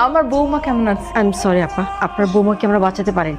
আমার বৌমা কেমন আছে? আই এম সরি আপা, আপনার বৌমাকে আমরা বাঁচাতে পারি।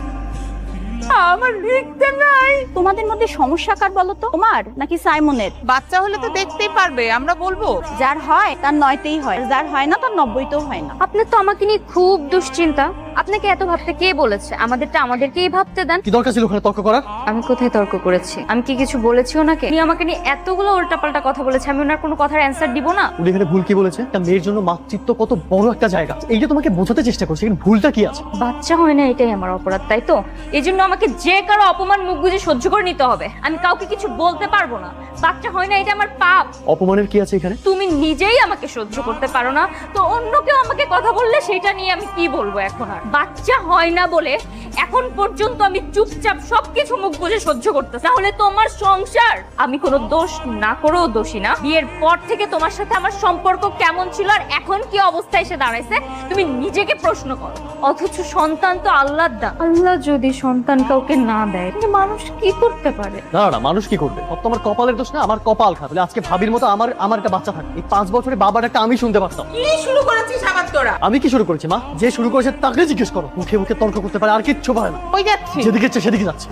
আমার লিখতে নাই। তোমাদের মধ্যে সমস্যা কার বলো তো, তোমার নাকি সাইমনের? বাচ্চা হলে তো দেখতেই পারবে, আমরা বলবো। যার হয় তার 9তেই হয়, যার হয় না তার 90তেও হয় না। আপনার তো আমাকে নিয়ে খুব দুশ্চিন্তা। আপনাকে এত ভাবতে কে বলেছে? আমাদেরটা আমাদেরকেই ভাবতে দেন। কি দরকার ছিল ওখানে তর্ক করার? আমি কোথায় তর্ক করেছি? আমি কি কিছু বলেছি ওনাকে? উনি আমাকে নিয়ে এতগুলো উল্টাপাল্টা কথা বলেছে, আমি ওনার কোনো কথার অ্যান্সার দিব না? উনি এখানে ভুল কি বলেছে? একটা মেয়ের জন্য মাতৃত্ব কত বড় একটা জায়গা, এইটা তোমাকে বোঝাতে চেষ্টা করছি, কিন্তু ভুলটা কি আছে? বাচ্চা হয় না এটাই আমার অপরাধ, তাই তো? এই জন্য আমাকে যে কারো অপমান মুখ বুজে সহ্য করে নিতে হবে। আমি কাউকে কিছু বলতে পারবো না। বাচ্চা হয় না এটা আমার পাপ। অপমানের কি আছে এখানে? তুমি নিজেই আমাকে সহ্য করতে পারো না, তো অন্য কেউ আমাকে কথা বললে সেটা নিয়ে আমি কি বলবো এখন? আর বাচ্চা হয় না বলে এখন পর্যন্ত আমি চুপচাপ সবকিছু মুখ বুজে সহ্য করতেছি। তাহলে তোমার সংসার আমি কোনো দোষ না করেও দোষী না। বিয়ের পর থেকে তোমার সাথে আমার সম্পর্ক কেমন ছিল আর এখন কি অবস্থায় এসে দাঁড়াইছে তুমি নিজেকে প্রশ্ন করো। অথচ সন্তান তো আল্লাহর দান। আল্লাহ যদি সন্তান কাউকে না দেয় তাহলে মানুষ কি করতে পারে? না না, মানুষ কি করবে? সব তো আমার কপালের দোষ না, আমার কপাল খারাপ। আজকে ভাবির মতো আমার একটা বাচ্চা থাকে। এই 5 বছরে বাবার একটা আমি শুনতে পারতাম। কি শুরু করেছিস আবার তোরা? আমি কি শুরু করেছি মা? যে শুরু করেছে তাকে জিজ্ঞেস করো। মুখে মুখে তর্ক করতে পারে, আর কিচ্ছু পারে না। কই যাচ্ছি? যেদিকে ইচ্ছে সেদিকে যাচ্ছে।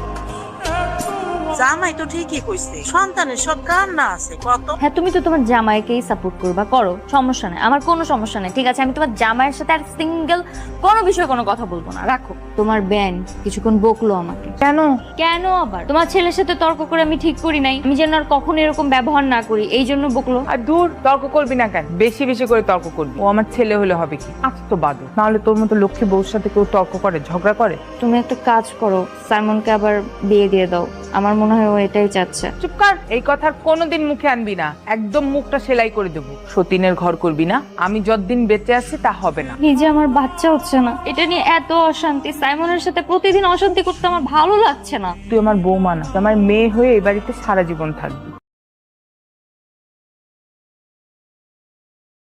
জামাই তো ঠিকই কইছে, সন্তানের সব কান্না আছে কত। হ্যাঁ, তুমি তো তোমার জামাইকেই সাপোর্ট করবা, করো, সমস্যা নেই, আমার কোনো সমস্যা নেই। ঠিক আছে, আমি তোমার জামাইয়ের সাথে আর সিঙ্গেল কোনো বিষয়ে কোনো কথা বলবো না, রাখো। তোমার ব্যান কিছুক্ষণ বকলো আমাকে। কেন? কেন আবার? তোমার ছেলের সাথে তর্ক করে আমি ঠিক করি নাই, আমি যেন আর কখনো এরকম ব্যবহার না করি, এই জন্য বকলো। আর দূর, তর্ক করবি না কেন? বেশি বেশি করে তর্ক করবি। ও আমার ছেলে হলে হবে কি? আজ তো বাদো, নাহলে তোর মতো লক্ষ্মী বউর সাথে কেউ তর্ক করে, ঝগড়া করে? তুমি একটা কাজ করো, সাইমনকে আবার বিয়ে দিয়ে দাও। আমার মনে হয় ও এটাই চাচ্ছে। চুপ কর, এই কথা আর কোনোদিন মুখে আনবি না। একদম মুখটা সেলাই করে দেবো। সতীনের ঘর করবি না। আমি যতদিন বেঁচে আছি তা হবে না। নিজে আমার বাচ্চা হচ্ছে না, এটা নিয়ে এত অশান্তি। সাইমনের সাথে প্রতিদিন অশান্তি করতে আমার ভালো লাগছে না। তুই আমার বৌমা না, তুই আমার মেয়ে হয়ে এই বাড়িতে সারা জীবন থাকবি।